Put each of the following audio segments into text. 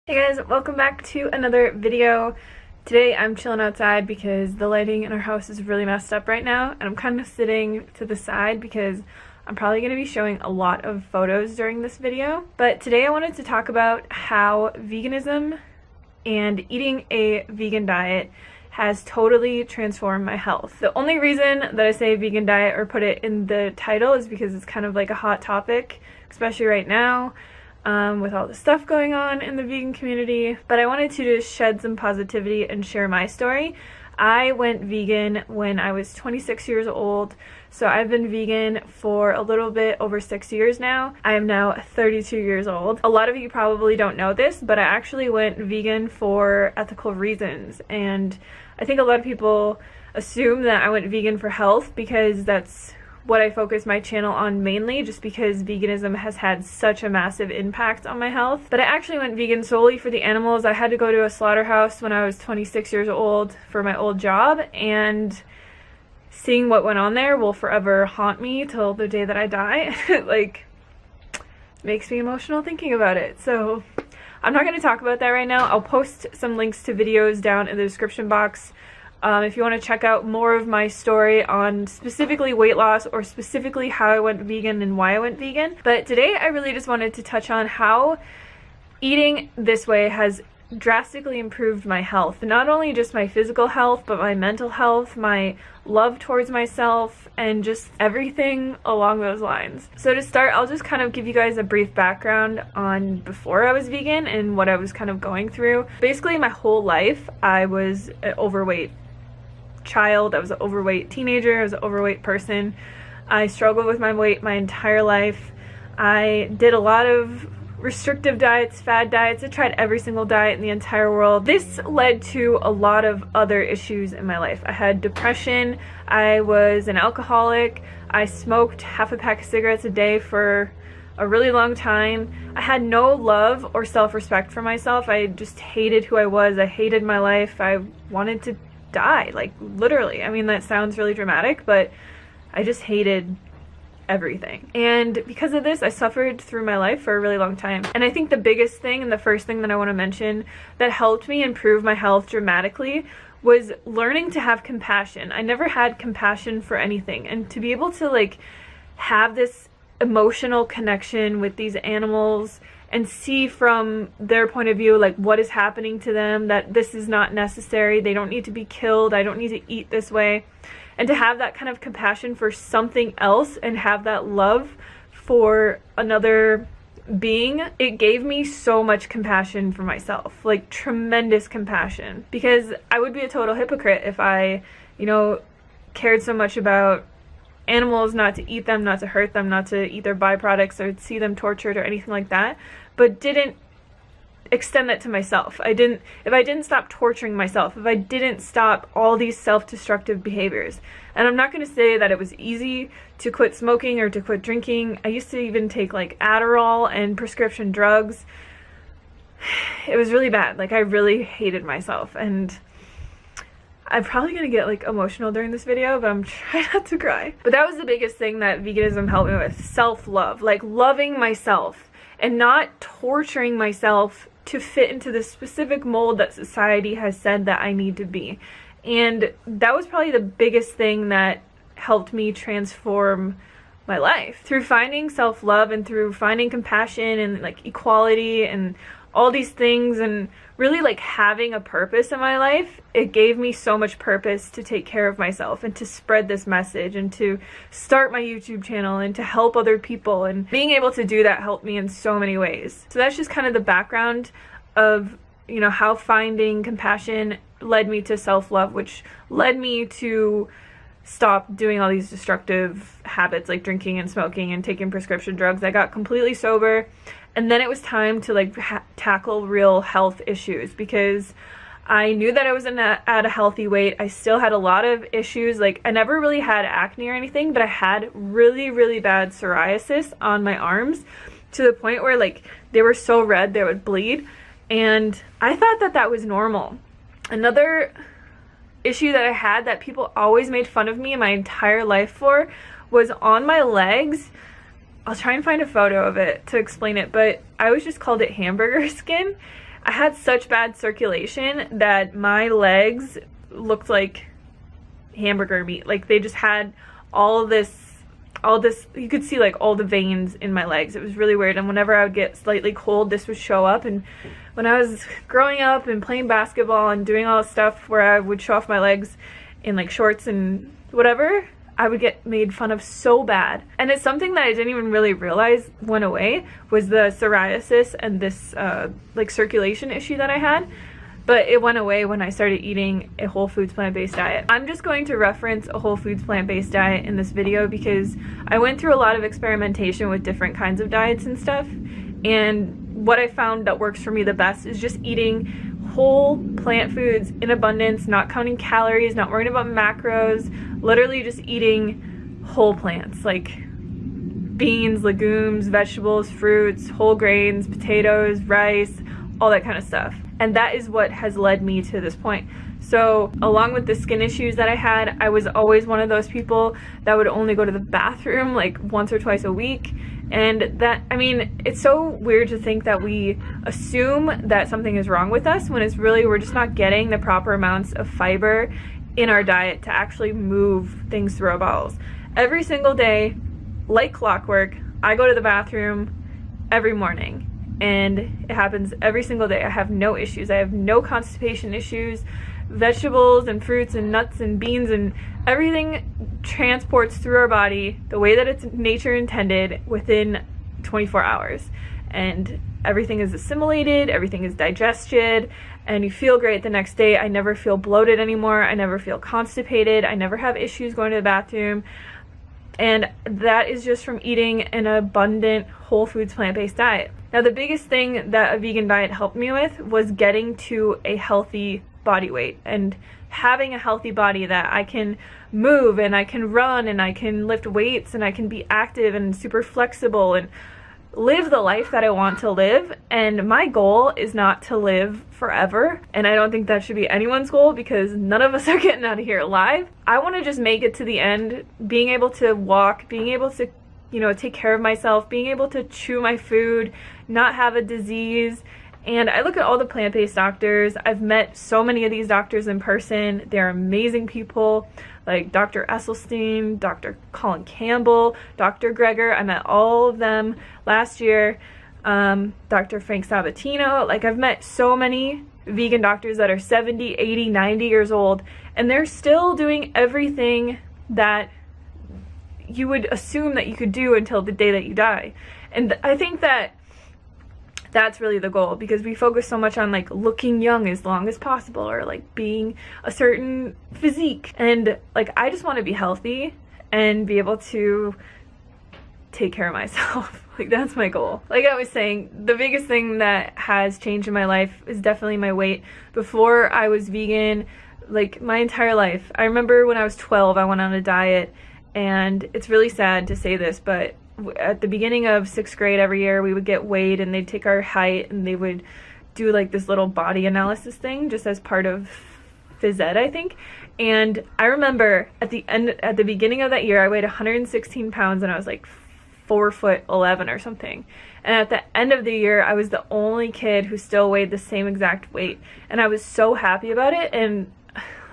Hey guys, welcome back to another video. Today I'm chilling outside because the lighting in our house is really messed up right now, and I'm kind of sitting to the side because I'm probably going to be showing a lot of photos during this video. But today I wanted to talk about how veganism and eating a vegan diet has totally transformed my health. The only reason that I say vegan diet or put it in the title is because it's kind of like a hot topic, especially right now. With all the stuff going on in the vegan community, but I wanted to just shed some positivity and share my story. I went vegan when I was 26 years old, so I've been vegan for a little bit over 6 years now. I am now 32 years old. A lot of you probably don't know this, but I actually went vegan for ethical reasons, and I think a lot of people assume that I went vegan for health because that's what I focus my channel on mainly, just because veganism has had such a massive impact on my health. But I actually went vegan solely for the animals. I had to go to a slaughterhouse when I was 26 years old for my old job, and seeing what went on there will forever haunt me till the day that I die. Like, makes me emotional thinking about it. So I'm not going to talk about that right now. I'll post some links to videos down in the description box. If you want to check out more of my story on specifically weight loss or specifically how I went vegan and why I went vegan. But today I really just wanted to touch on how eating this way has drastically improved my health. Not only just my physical health, but my mental health, my love towards myself, and just everything along those lines. So to start, I'll just kind of give you guys a brief background on before I was vegan and what I was kind of going through. Basically, my whole life, I was an overweight child. I was an overweight teenager. I was an overweight person. I struggled with my weight my entire life. I did a lot of restrictive diets, fad diets. I tried every single diet in the entire world. This led to a lot of other issues in my life. I had depression. I was an alcoholic. I smoked half a pack of cigarettes a day for a really long time. I had no love or self-respect for myself. I just hated who I was. I hated my life. I wanted to die, like literally. I mean, that sounds really dramatic, but I just hated everything. And because of this, I suffered through my life for a really long time. And I think the biggest thing and the first thing that I want to mention that helped me improve my health dramatically was learning to have compassion. I never had compassion for anything, and to be able to like have this emotional connection with these animals and see from their point of view like what is happening to them, that this is not necessary, they don't need to be killed, I don't need to eat this way. And to have that kind of compassion for something else and have that love for another being, it gave me so much compassion for myself, like tremendous compassion, because I would be a total hypocrite if I, cared so much about animals, not to eat them, not to hurt them, not to eat their byproducts or see them tortured or anything like that, but didn't extend that to myself. If I didn't stop torturing myself, if I didn't stop all these self-destructive behaviors. And I'm not going to say that it was easy to quit smoking or to quit drinking. I used to even take like Adderall and prescription drugs. It was really bad. Like, I really hated myself, and I'm probably going to get like emotional during this video, but I'm trying not to cry. But that was the biggest thing that veganism helped me with, self-love, like loving myself and not torturing myself to fit into the specific mold that society has said that I need to be. And that was probably the biggest thing that helped me transform my life. Through finding self-love and through finding compassion and like equality and all these things, and really like having a purpose in my life, it gave me so much purpose to take care of myself and to spread this message and to start my YouTube channel and to help other people. And being able to do that helped me in so many ways. So that's just kind of the background of, how finding compassion led me to self-love, which led me to stop doing all these destructive habits like drinking and smoking and taking prescription drugs. I got completely sober, and then it was time to like tackle real health issues, because I knew that I was at a healthy weight. I still had a lot of issues. Like, I never really had acne or anything, but I had really, really bad psoriasis on my arms to the point where like they were so red they would bleed, and I thought that that was normal. Another issue that I had that people always made fun of me my entire life for was on my legs. I'll try and find a photo of it to explain it, but I always just called it hamburger skin. I had such bad circulation that my legs looked like hamburger meat. Like they just had all this, you could see like all the veins in my legs. It was really weird. And whenever I would get slightly cold, this would show up. And when I was growing up and playing basketball and doing all this stuff where I would show off my legs in like shorts and whatever, I would get made fun of so bad. And it's something that I didn't even really realize went away, was the psoriasis and this like circulation issue that I had. But it went away when I started eating a whole foods plant-based diet. I'm just going to reference a whole foods plant-based diet in this video because I went through a lot of experimentation with different kinds of diets and stuff. And what I found that works for me the best is just eating whole plant foods in abundance, not counting calories, not worrying about macros, literally just eating whole plants like beans, legumes, vegetables, fruits, whole grains, potatoes, rice, all that kind of stuff. And that is what has led me to this point. So along with the skin issues that I had, I was always one of those people that would only go to the bathroom like once or twice a week. And that, I mean, it's so weird to think that we assume that something is wrong with us when it's really, we're just not getting the proper amounts of fiber in our diet to actually move things through our bowels. Every single day, like clockwork, I go to the bathroom every morning. And it happens every single day. I have no issues. I have no constipation issues. Vegetables and fruits and nuts and beans and everything transports through our body the way that it's nature intended within 24 hours. And everything is assimilated, everything is digested, and you feel great the next day. I never feel bloated anymore. I never feel constipated. I never have issues going to the bathroom. And that is just from eating an abundant whole foods plant-based diet. Now, the biggest thing that a vegan diet helped me with was getting to a healthy body weight and having a healthy body that I can move and I can run and I can lift weights and I can be active and super flexible and live the life that I want to live. And my goal is not to live forever, and I don't think that should be anyone's goal because none of us are getting out of here alive. I want to just make it to the end, being able to walk, being able to, you know, take care of myself, being able to chew my food, not have a disease. And I look at all the plant-based doctors. I've met so many of these doctors in person. They're amazing people, like Dr. Esselstyn, Dr. Colin Campbell, Dr. Greger. I met all of them last year. Dr. Frank Sabatino. Like, I've met so many vegan doctors that are 70, 80, 90 years old, and they're still doing everything that you would assume that you could do until the day that you die. And I think that that's really the goal, because we focus so much on like looking young as long as possible or like being a certain physique. And like, I just want to be healthy and be able to take care of myself. Like, that's my goal. Like I was saying, the biggest thing that has changed in my life is definitely my weight. Before I was vegan, like my entire life, I remember when I was 12, I went on a diet, and it's really sad to say this, but at the beginning of 6th grade every year, we would get weighed and they'd take our height and they would do like this little body analysis thing just as part of phys ed, I think. And I remember at the beginning of that year, I weighed 116 pounds and I was like 4'11" or something. And at the end of the year, I was the only kid who still weighed the same exact weight. And I was so happy about it. And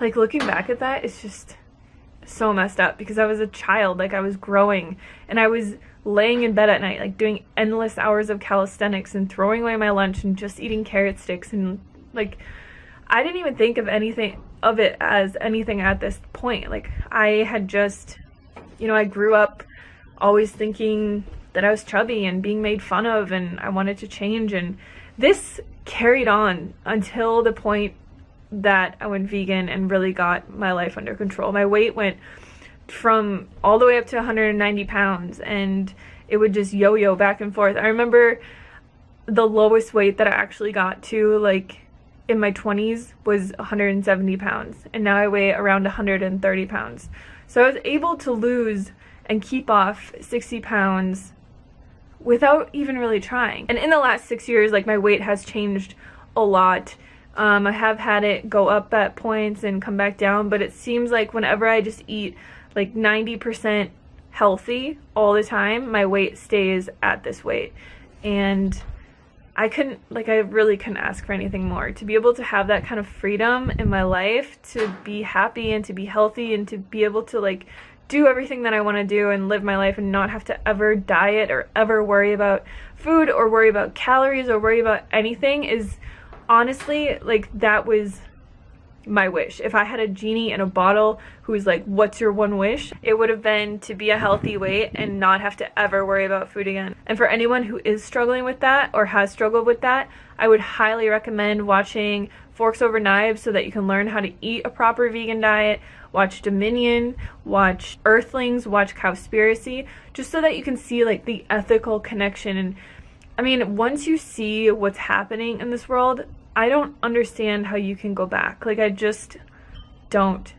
like, looking back at that, it's just so messed up, because I was a child, like I was growing, and I was laying in bed at night, like doing endless hours of calisthenics and throwing away my lunch and just eating carrot sticks. And like, I didn't even think of anything of it as anything at this point. Like, I had just, you know, I grew up always thinking that I was chubby and being made fun of, and I wanted to change. And this carried on until the point that I went vegan and really got my life under control. My weight went from all the way up to 190 pounds, and it would just yo-yo back and forth. I remember the lowest weight that I actually got to, like in my 20s, was 170 pounds, and now I weigh around 130 pounds. So I was able to lose and keep off 60 pounds without even really trying. And in the last 6 years, like, my weight has changed a lot. I have had it go up at points and come back down, but it seems like whenever I just eat like 90% healthy all the time, my weight stays at this weight. And I really couldn't ask for anything more. To be able to have that kind of freedom in my life, to be happy and to be healthy and to be able to like do everything that I want to do and live my life and not have to ever diet or ever worry about food or worry about calories or worry about anything is honestly, like, that was my wish. If I had a genie in a bottle who was like, what's your one wish? It would have been to be a healthy weight and not have to ever worry about food again. And for anyone who is struggling with that or has struggled with that, I would highly recommend watching Forks Over Knives so that you can learn how to eat a proper vegan diet. Watch Dominion, watch Earthlings, watch Cowspiracy, just so that you can see like the ethical connection. And I mean, once you see what's happening in this world, I don't understand how you can go back. Like, I just don't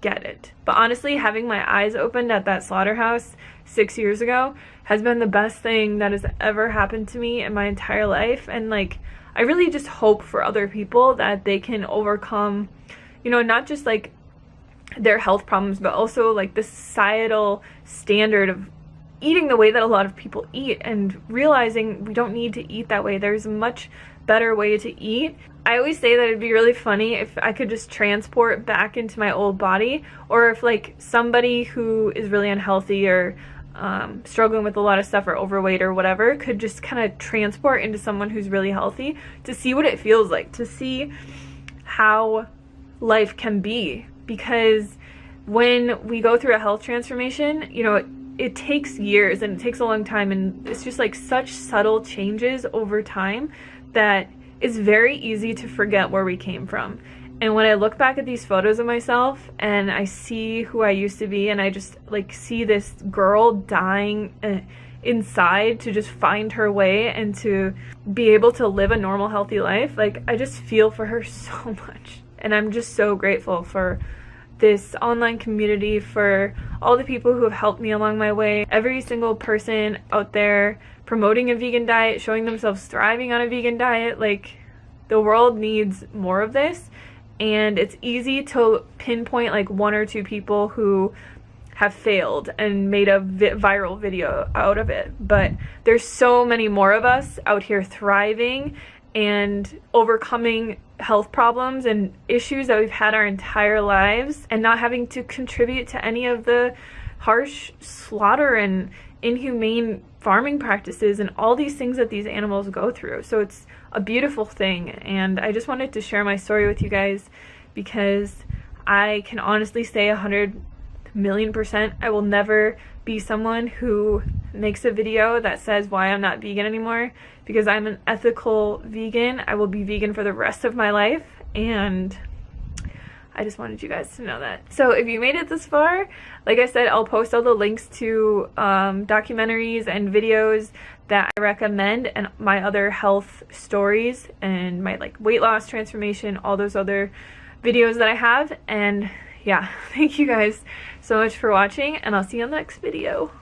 get it. But honestly, having my eyes opened at that slaughterhouse 6 years ago has been the best thing that has ever happened to me in my entire life. And like, I really just hope for other people that they can overcome, you know, not just like their health problems, but also like the societal standard of eating the way that a lot of people eat and realizing we don't need to eat that way. There's a much better way to eat. I always say that it'd be really funny if I could just transport back into my old body, or if like somebody who is really unhealthy or struggling with a lot of stuff or overweight or whatever could just kind of transport into someone who's really healthy to see what it feels like, to see how life can be. Because when we go through a health transformation, you know, it takes years and it takes a long time, and it's just like such subtle changes over time that it's very easy to forget where we came from. And when I look back at these photos of myself and I see who I used to be, and I just like see this girl dying inside to just find her way and to be able to live a normal, healthy life, like, I just feel for her so much. And I'm just so grateful for this online community, for all the people who have helped me along my way, every single person out there promoting a vegan diet, showing themselves thriving on a vegan diet. Like, the world needs more of this, and it's easy to pinpoint like one or two people who have failed and made a viral video out of it, but there's so many more of us out here thriving and overcoming health problems and issues that we've had our entire lives, and not having to contribute to any of the harsh slaughter and inhumane farming practices and all these things that these animals go through. So it's a beautiful thing, and I just wanted to share my story with you guys because I can honestly say 100,000,000% I will never be someone who makes a video that says why I'm not vegan anymore, because I'm an ethical vegan. I will be vegan for the rest of my life, and I just wanted you guys to know that. So if you made it this far, like I said, I'll post all the links to documentaries and videos that I recommend, and my other health stories and my like weight loss transformation, all those other videos that I have. And yeah, thank you guys so much for watching, and I'll see you on the next video.